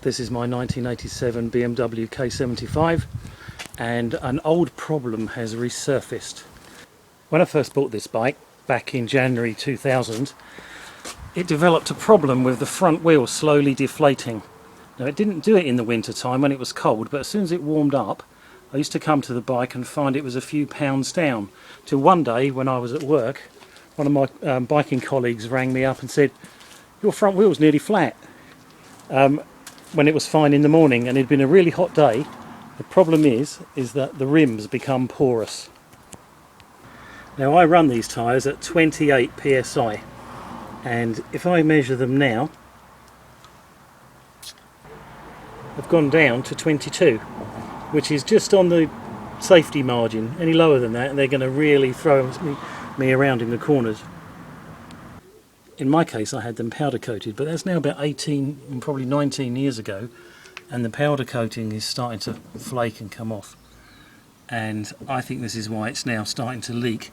This is my 1987 BMW K75 and an old problem has resurfaced. When I first bought this bike back in January 2000, it developed a problem with the front wheel slowly deflating. Now it didn't do it in the winter time when it was cold, but as soon as it warmed up I used to come to the bike and find it was a few pounds down, till one day when I was at work one of my biking colleagues rang me up and said, "Your front wheel's nearly flat," when it was fine in the morning and it had been a really hot day. The problem is that the rims become porous. Now I run these tyres at 28 psi, and if I measure them now, I've gone down to 22, which is just on the safety margin. Any lower than that and they're going to really throw me around in the corners. In my case I had them powder coated, but that's now about 18 and probably 19 years ago, and the powder coating is starting to flake and come off, and I think this is why it's now starting to leak.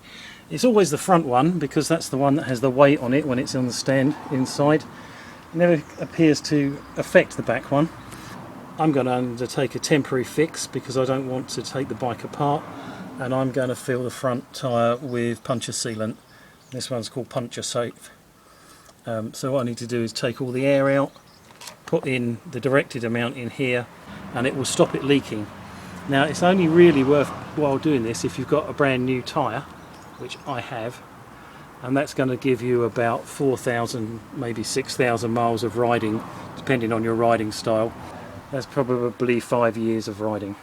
It's always the front one because that's the one that has the weight on it when it's on the stand inside. It never appears to affect the back one. I'm going to undertake a temporary fix because I don't want to take the bike apart, and I'm going to fill the front tyre with puncture sealant. This one's called Puncture Safe. So what I need to do is take all the air out, put in the directed amount in here, and it will stop it leaking. Now it's only really worthwhile doing this if you've got a brand new tyre, which I have, and that's going to give you about 4,000 maybe 6,000 miles of riding, depending on your riding style. That's probably 5 years of riding.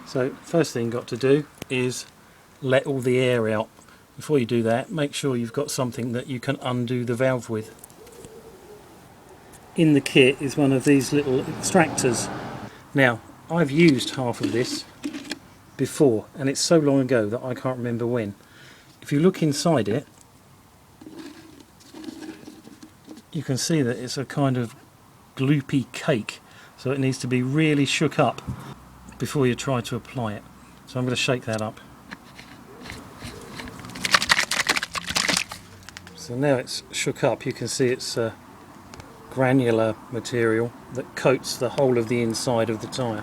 So first thing you've got to do is let all the air out. Before you do that, make sure you've got something that you can undo the valve with. In the kit is one of these little extractors. Now I've used half of this before and it's so long ago that I can't remember when. If you look inside it, you can see that it's a kind of gloopy cake, so it needs to be really shook up before you try to apply it. So I'm going to shake that up. So now it's shook up, you can see it's a granular material that coats the whole of the inside of the tyre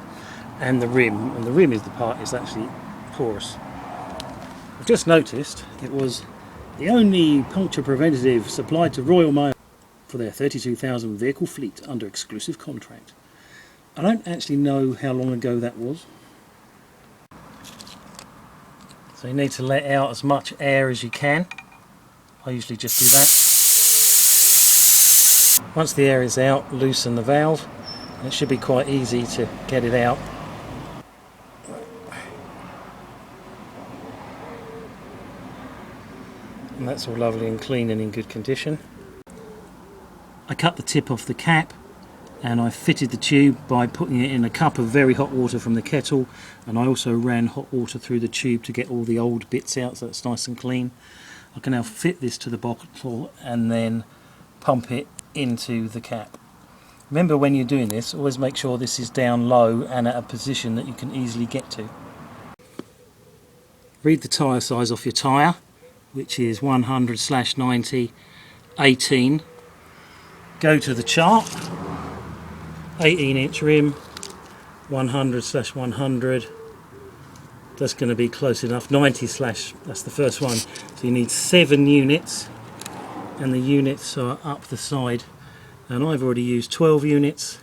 and the rim, and the rim is the part that's actually porous. I've just noticed it was the only puncture preventative supplied to Royal Mail for their 32,000 vehicle fleet under exclusive contract. I don't actually know how long ago that was. So you need to let out as much air as you can. I usually just do that. Once the air is out, loosen the valve, and it should be quite easy to get it out. And that's all lovely and clean and in good condition. I cut the tip off the cap and I fitted the tube by putting it in a cup of very hot water from the kettle, and I also ran hot water through the tube to get all the old bits out so it's nice and clean. I can now fit this to the bottle and then pump it into the cap. Remember, when you're doing this, always make sure this is down low and at a position that you can easily get to. Read the tyre size off your tyre, which is 100/90 18. Go to the chart, 18-inch rim, 100/100. That's going to be close enough. 90/, that's the first one. So you need 7 units, and the units are up the side. And I've already used 12 units.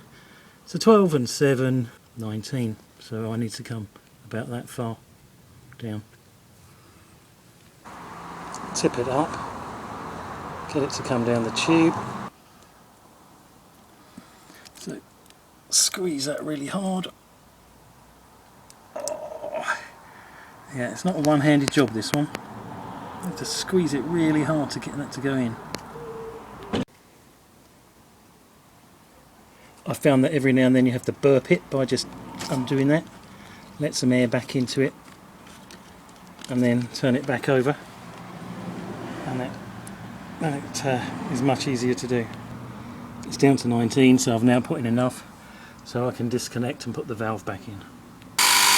So 12 and 7, 19. So I need to come about that far down. Tip it up, get it to come down the tube. So squeeze that really hard. Yeah, it's not a one-handed job, this one. You have to squeeze it really hard to get that to go in. I found that every now and then you have to burp it by just undoing that. Let some air back into it and then turn it back over, and that is much easier to do. It's down to 19, so I've now put in enough so I can disconnect and put the valve back in.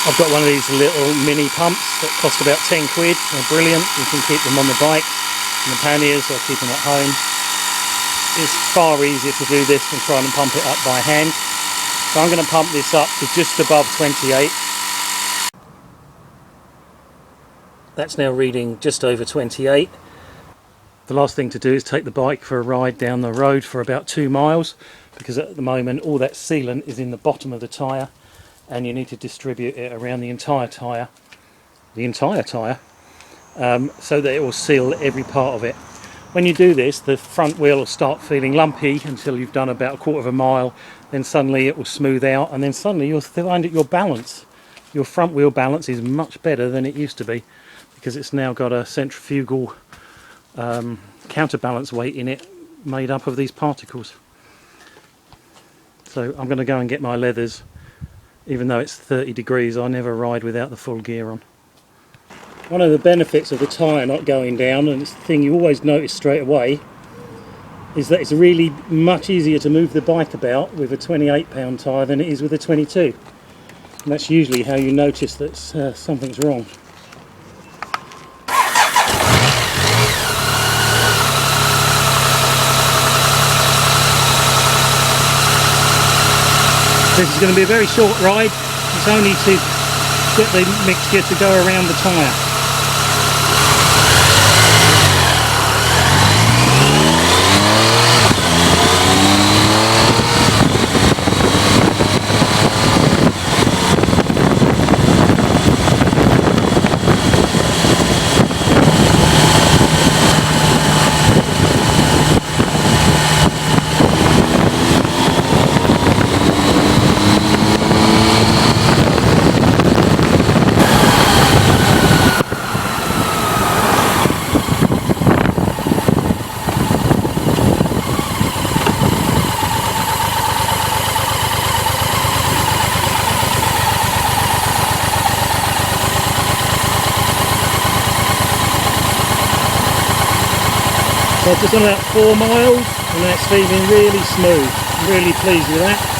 I've got one of these little mini pumps that cost about 10 quid. They're brilliant. You can keep them on the bike, in the panniers, or keep them at home. it's far easier to do this than trying to pump it up by hand. So I'm going to pump this up to just above 28. That's now reading just over 28. The last thing to do is take the bike for a ride down the road for about 2 miles, because at the moment all that sealant is in the bottom of the tyre and you need to distribute it around the entire tyre, so that it will seal every part of it. When you do this, the front wheel will start feeling lumpy until you've done about a quarter of a mile, then suddenly it will smooth out, and then suddenly you'll find that your front wheel balance is much better than it used to be, because it's now got a centrifugal counterbalance weight in it made up of these particles. So I'm going to go and get my leathers. Even though it's 30 degrees, I never ride without the full gear on. One of the benefits of the tyre not going down, and it's the thing you always notice straight away, is that it's really much easier to move the bike about with a 28-pound tyre than it is with a 22. And that's usually how you notice that something's wrong. This is going to be a very short ride. It's only to get the mixture to go around the tyre. So I've just done about 4 miles and that's feeling really smooth. I'm really pleased with that.